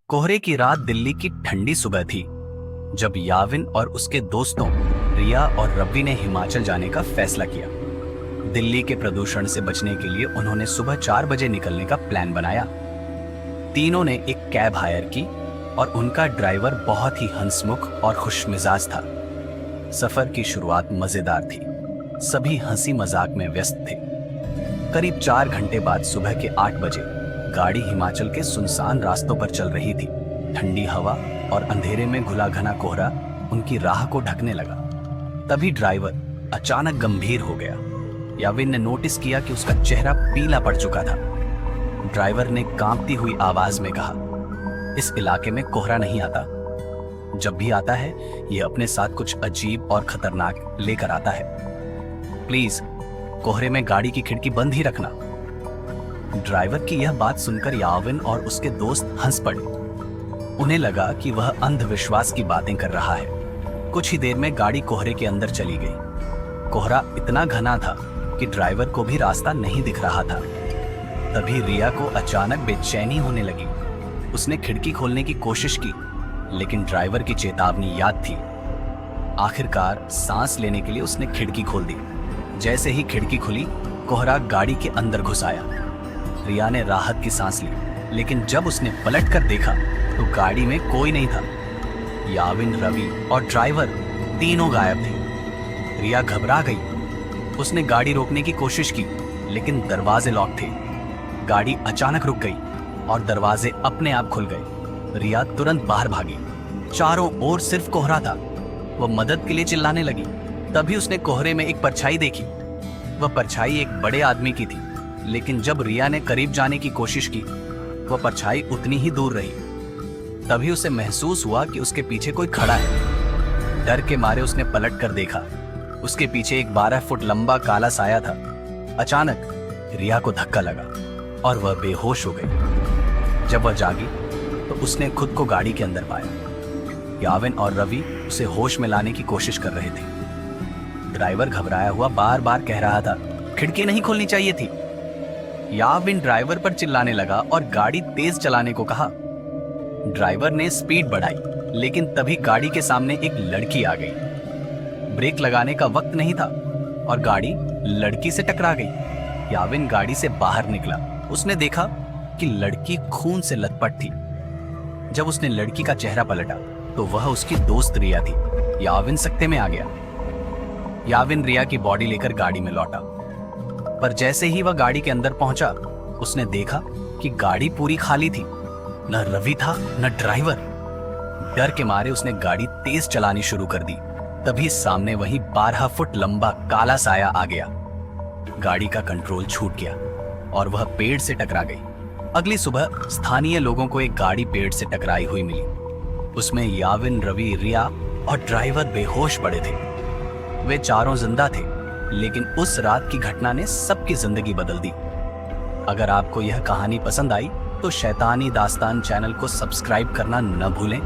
कोहरे की रात दिल्ली की ठंडी सुबह थी जब याविन और उसके दोस्तों रिया और रवि ने हिमाचल जाने का फैसला किया। दिल्ली के प्रदूषण से बचने के लिए उन्होंने सुबह 4 बजे निकलने का प्लान बनाया। तीनों ने एक कैब हायर की और उनका ड्राइवर बहुत ही हंसमुख और खुशमिजाज था। सफर की शुरुआत मजेदार थी। सभी हंसी मजाक में व्यस्त थे। करीब 4 घंटे बाद सुबह के 8 बजे गाड़ी हिमाचल के सुनसान रास्तों पर चल रही थी। ठंडी हवा और अंधेरे में घुला घना कोहरा उनकी राह को ढकने लगा। तभी ड्राइवर अचानक गंभीर हो गया। याविन ने नोटिस किया कि उसका चेहरा पीला पड़ चुका था। ड्राइवर ने कांपती हुई आवाज में कहा, इस इलाके में कोहरा नहीं आता। जब भी आता है यह अपने साथ कुछ अजीब और खतरनाक लेकर आता है। प्लीज कोहरे में गाड़ी की खिड़की बंद ही रखना। ड्राइवर की यह बात सुनकर याविन और उसके दोस्त हंस पड़े। उन्हें लगा कि वह अंधविश्वास की बातें कर रहा है। कुछ ही देर में गाड़ी कोहरे के अंदर चली गई। कोहरा इतना घना था कि ड्राइवर को भी रास्ता नहीं दिख रहा था। तभी रिया को अचानक बेचैनी होने लगी। उसने खिड़की खोलने की कोशिश की, लेकिन ड्राइवर की चेतावनी याद थी। आखिरकार सांस लेने के लिए उसने खिड़की खोल दी। जैसे ही खिड़की खुली, कोहरा गाड़ी के अंदर घुस आया। रिया ने राहत की सांस ली, लेकिन जब उसने पलट कर देखा तो गाड़ी में कोई नहीं था। याविन, रवि और ड्राइवर तीनों गायब थे। रिया घबरा गई। उसने गाड़ी रोकने की कोशिश की, लेकिन दरवाजे लॉक थे। गाड़ी अचानक रुक गई और दरवाजे अपने आप खुल गए। रिया तुरंत बाहर भागी। चारों ओर सिर्फ कोहरा था। वह मदद के लिए चिल्लाने लगी। तभी उसने कोहरे में एक परछाई देखी। वह परछाई एक बड़े आदमी की थी, लेकिन जब रिया ने करीब जाने की कोशिश की, वह परछाई उतनी ही दूर रही। तभी उसे महसूस हुआ कि उसके पीछे कोई खड़ा है। डर के मारे उसने पलट कर देखा। उसके पीछे एक 12 फुट लंबा काला साया था। अचानक रिया को धक्का लगा और वह बेहोश हो गई। जब वह जागी तो उसने खुद को गाड़ी के अंदर पाया। याविन और रवि उसे होश में लाने की कोशिश कर रहे थे। ड्राइवर घबराया हुआ बार बार कह रहा था, खिड़की नहीं खोलनी चाहिए थी। याविन ड्राइवर पर चिल्लाने लगा और गाड़ी तेज चलाने को कहा। ड्राइवर ने स्पीड बढ़ाई, लेकिन तभी गाड़ी के सामने एक लड़की आ गई। ब्रेक लगाने का वक्त नहीं था और गाड़ी लड़की से टकरा गई। याविन गाड़ी से बाहर निकला। उसने देखा कि लड़की खून से लथपथ थी। जब उसने लड़की का चेहरा पलटा तो वह उसकी दोस्त रिया थी। याविन सकते में आ गया। याविन रिया की बॉडी लेकर गाड़ी में लौटा, पर जैसे ही वह गाड़ी के अंदर पहुंचा, उसने देखा कि गाड़ी पूरी खाली थी। न रवि था न ड्राइवर। डर के मारे उसने गाड़ी तेज चलानी शुरू कर दी। तभी सामने वही 12 फुट लंबा काला साया आ गया। गाड़ी का कंट्रोल छूट गया और वह पेड़ से टकरा गई। अगली सुबह स्थानीय लोगों को एक गाड़ी पेड़ से टकराई हुई मिली। उसमें याविन, रवि, रिया और ड्राइवर बेहोश पड़े थे। वे चारों जिंदा थे, लेकिन उस रात की घटना ने सबकी जिंदगी बदल दी। अगर आपको यह कहानी पसंद आई तो शैतानी दास्तान चैनल को सब्सक्राइब करना न भूलें